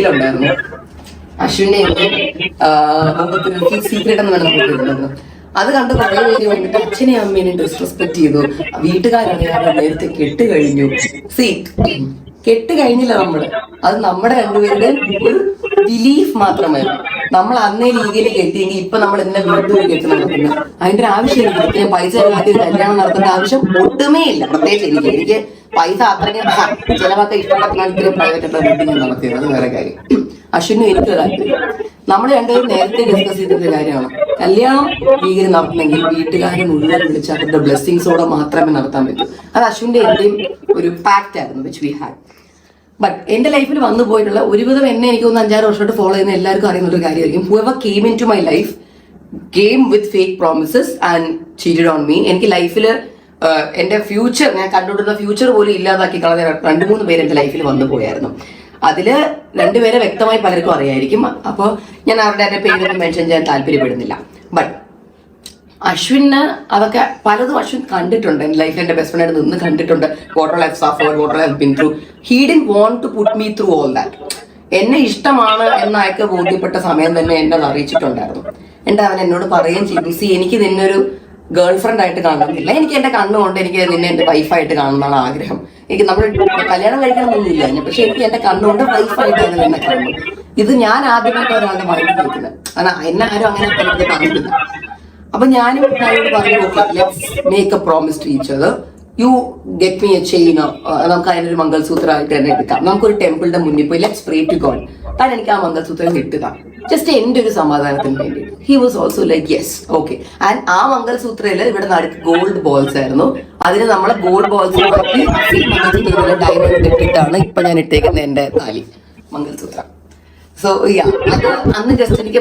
Reel ഉണ്ടായിരുന്നു. അശ്വിന്റെ secret എന്ന് വേണം. അത് കണ്ട് കുറെ പേര് വന്നിട്ട് അച്ഛനെയും അമ്മേനെയും ഡിസ്റെസ്പെക്ട് ചെയ്തു. വീട്ടുകാരറിയാതെ നേരത്തെ കെട്ട് കഴിഞ്ഞു. കെട്ട് കഴിഞ്ഞില്ല നമ്മള്. അത് നമ്മുടെ രണ്ടുപേരുടെ ഒരു ബിലീഫ് മാത്രമായിരുന്നു. നമ്മൾ അന്നേ രീതിയിൽ കെട്ടിയെങ്കിൽ ഇപ്പൊ നമ്മൾ എന്തിനാ വീട്ടിൽ കെട്ട് നടക്കുന്നത്? അതിന്റെ ഒരു ആവശ്യമില്ല. ഞാൻ പൈസ മാറ്റി കല്യാണം നടത്തേണ്ട ആവശ്യം ഒട്ടുമേ ഇല്ല. പ്രത്യേകിച്ച് എനിക്ക് പൈസ അത്രയ്ക്ക് ചിലവൊക്കെ ഇഷ്ടപ്പെട്ടാൽ ഇത്രയും പ്രൈവറ്റ് ആയിട്ടുള്ള വീട്ടിൽ നടത്തിയത്. അത് വേറെ കാര്യം. അശ്വിനും എനിക്ക് താല്പര്യം. നമ്മൾ രണ്ടുപേരും നേരത്തെ ഡിസ്കസ് ചെയ്തൊരു കാര്യമാണ്. കല്യാണം ഭീകരം നടത്തണമെങ്കിൽ വീട്ടുകാരെ മുഴുവൻ വിളിച്ച് അവരുടെ ബ്ലെസ്സിങ്സോടെ മാത്രമേ നടത്താൻ പറ്റൂ. അത് അശ്വിന്റെ എന്റെയും ഒരു പാക്ട് ആയിരുന്നു, വിച്ച് വി ഹാഡ്. ബട്ട് എന്റെ ലൈഫിൽ വന്നു പോയിട്ടുള്ള ഒരുവിധം എന്നെ എനിക്ക് ഒന്ന് 5-6 വർഷമായിട്ട് ഫോളോ ചെയ്യുന്ന എല്ലാവർക്കും അറിയുന്ന ഒരു കാര്യമായിരിക്കും. whoever came into my life came with fake promises and cheated on me. എനിക്ക് ലൈഫിൽ എന്റെ ഫ്യൂച്ചർ, ഞാൻ കണ്ടുകൊണ്ടിരുന്ന ഫ്യൂച്ചർ പോലും ഇല്ലാതാക്കി കളഞ്ഞ 2-3 പേര് എന്റെ ലൈഫിൽ വന്നു പോയായിരുന്നു. അതില് 2 പേരെ വ്യക്തമായി പലർക്കും അറിയായിരിക്കും. അപ്പോൾ ഞാൻ അവരുടെ പേരൊന്നും മെൻഷൻ ചെയ്യാൻ താല്പര്യപ്പെടുന്നില്ല. ബട്ട് അശ്വിന് അതൊക്കെ പലതും അശ്വിൻ കണ്ടിട്ടുണ്ട്. എന്റെ ലൈഫിൽ എന്റെ ബെസ്റ്റ് ഫ്രണ്ടായിട്ട് നിന്ന് കണ്ടിട്ടുണ്ട്. What all I have suffered, what all I have been through. He didn't want to put me through all that. എന്നെ ഇഷ്ടമാണ് എന്ന് അയാൾക്ക് ബോധ്യപ്പെട്ട സമയം തന്നെ എന്നെ അത് അറിയിച്ചിട്ടുണ്ടായിരുന്നു. അവൻ എന്നോട് പറയുകയും ചെയ്തു, എനിക്ക് നിന്നൊരു ഗേൾ ഫ്രണ്ട് ആയിട്ട് കാണുന്നില്ല, എനിക്ക് എന്റെ കണ്ണുകൊണ്ട് എനിക്ക് നിന്നെ എന്റെ വൈഫായിട്ട് കാണുന്നതാണ് ആഗ്രഹം. എനിക്ക് നമ്മൾ കല്യാണം കഴിക്കണമെന്നൊന്നുമില്ല, പക്ഷെ എനിക്ക് എന്റെ കണ്ണുകൊണ്ട് വൈഫായിട്ടാണ് നിന്നെ കാണുന്നത്. ഇത് ഞാൻ ആദ്യമായിട്ട് ഒരാളുടെ മൈൻഡ് കേൾക്കുന്നത്. കാരണം എന്നെ ആരും അങ്ങനെ പറഞ്ഞിട്ടില്ല. അപ്പൊ ഞാനും പറഞ്ഞു, let's make a promise to each other. You get me a chain, നമുക്ക് അതിനൊരു മംഗൾസൂത്രമായിട്ട് തന്നെ എടുക്കാം. നമുക്കൊരു ടെമ്പിളിന്റെ മുന്നിൽ പോയി ലെറ്റ്സ് പ്രേ ടു ഗോഡ്, താൻ എനിക്ക് ആ മംഗൾസൂത്രം കിട്ടുക, ജസ്റ്റ് എന്റെ ഒരു സമാധാനത്തിന് വേണ്ടി. He was also like yes okay. And ആ മംഗൾസൂത്രയില് ഇവിടെ നടുക്ക് ഗോൾഡ് ബോൾസ് ആയിരുന്നു. അതിന് നമ്മളെ ഗോൾഡ് ബോൾസ് മംഗൾസൂത്രത്തിലുള്ള ഡയമണ്ട് ഇട്ടിട്ടാണ് ഇപ്പൊ ഞാൻ ഇട്ടേക്കുന്ന എന്റെ താലി മംഗൾസൂത്രം. സോ യാ, അന്ന് ജസ്റ്റ് എനിക്ക്